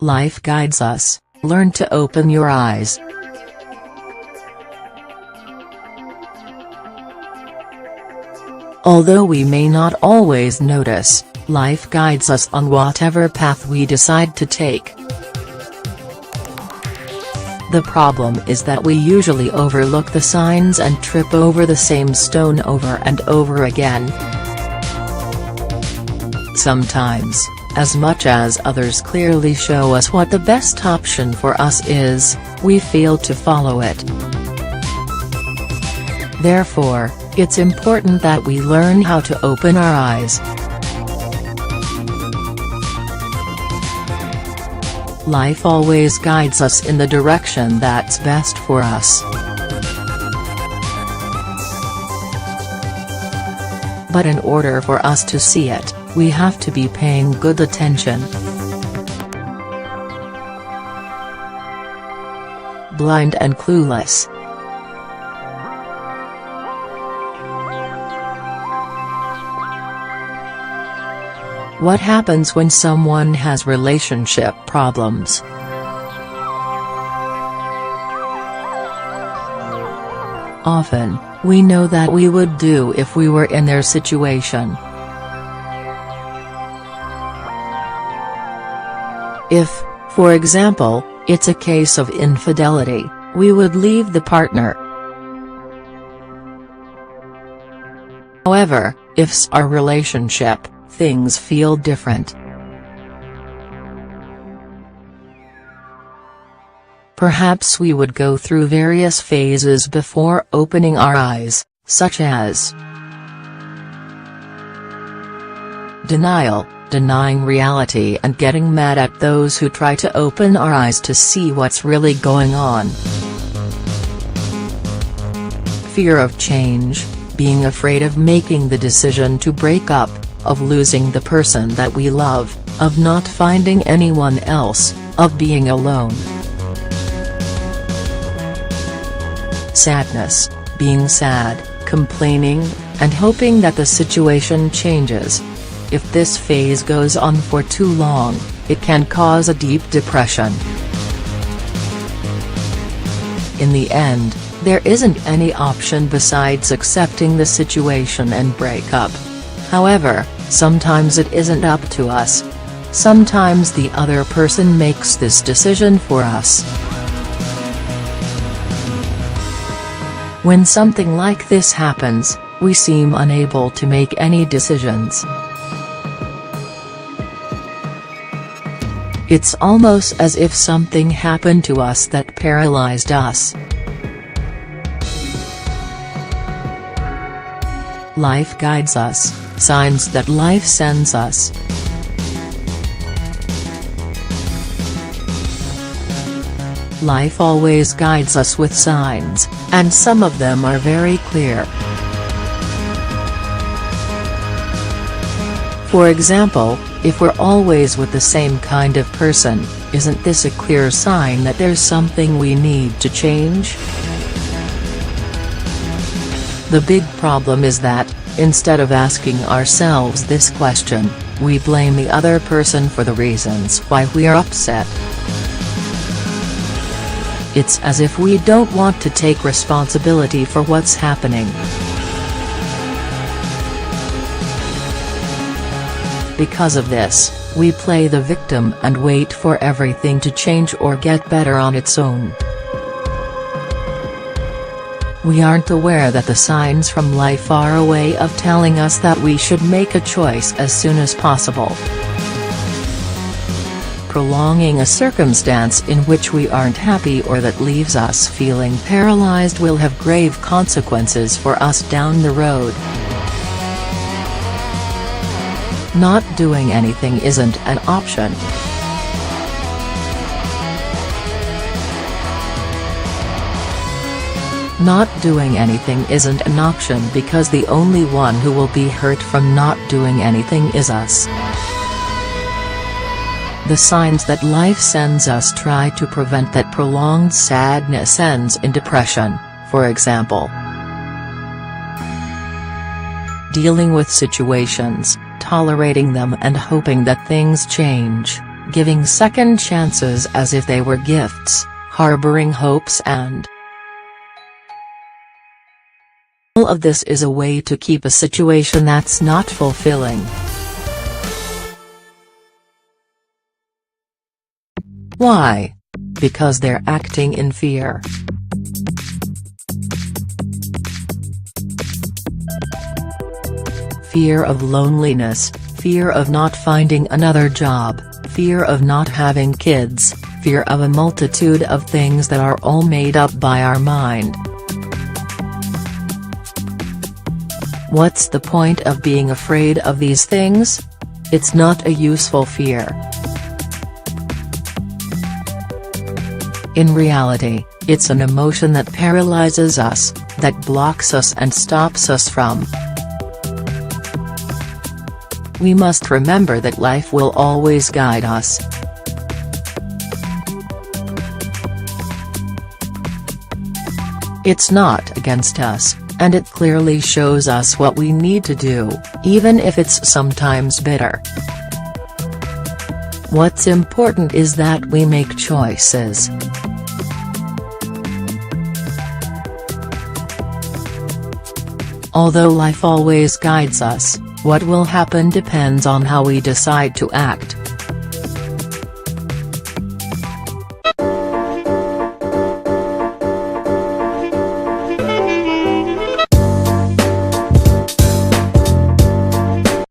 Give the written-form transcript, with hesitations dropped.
Life guides us, learn to open your eyes. Although we may not always notice, life guides us on whatever path we decide to take. The problem is that we usually overlook the signs and trip over the same stone over and over again. Sometimes, as much as others clearly show us what the best option for us is, we fail to follow it. Therefore, it's important that we learn how to open our eyes. Life always guides us in the direction that's best for us. But in order for us to see it, we have to be paying good attention. Blind and clueless. What happens when someone has relationship problems? Often, we know that we would do if we were in their situation. If, for example, it's a case of infidelity, we would leave the partner. However, if it's our relationship, things feel different. Perhaps we would go through various phases before opening our eyes, such as denial, denying reality and getting mad at those who try to open our eyes to see what's really going on. Fear of change, being afraid of making the decision to break up, of losing the person that we love, of not finding anyone else, of being alone. Sadness, being sad, complaining, and hoping that the situation changes. If this phase goes on for too long, it can cause a deep depression. In the end, there isn't any option besides accepting the situation and break up. However, sometimes it isn't up to us. Sometimes the other person makes this decision for us. When something like this happens, we seem unable to make any decisions. It's almost as if something happened to us that paralyzed us. Life guides us, signs that life sends us. Life always guides us with signs, and some of them are very clear. For example, if we're always with the same kind of person, isn't this a clear sign that there's something we need to change? The big problem is that, instead of asking ourselves this question, we blame the other person for the reasons why we are upset. It's as if we don't want to take responsibility for what's happening. Because of this, we play the victim and wait for everything to change or get better on its own. We aren't aware that the signs from life are a way of telling us that we should make a choice as soon as possible. Prolonging a circumstance in which we aren't happy or that leaves us feeling paralyzed will have grave consequences for us down the road. Not doing anything isn't an option. Not doing anything isn't an option because the only one who will be hurt from not doing anything is us. The signs that life sends us try to prevent that prolonged sadness ends in depression, for example. Dealing with situations, tolerating them and hoping that things change, giving second chances as if they were gifts, harboring hopes and all of this is a way to keep a situation that's not fulfilling. Why? Because they're acting in fear. Fear of loneliness, fear of not finding another job, fear of not having kids, fear of a multitude of things that are all made up by our mind. What's the point of being afraid of these things? It's not a useful fear. In reality, it's an emotion that paralyzes us, that blocks us and stops us from. We must remember that life will always guide us. It's not against us, and it clearly shows us what we need to do, even if it's sometimes bitter. What's important is that we make choices. Although life always guides us, what will happen depends on how we decide to act.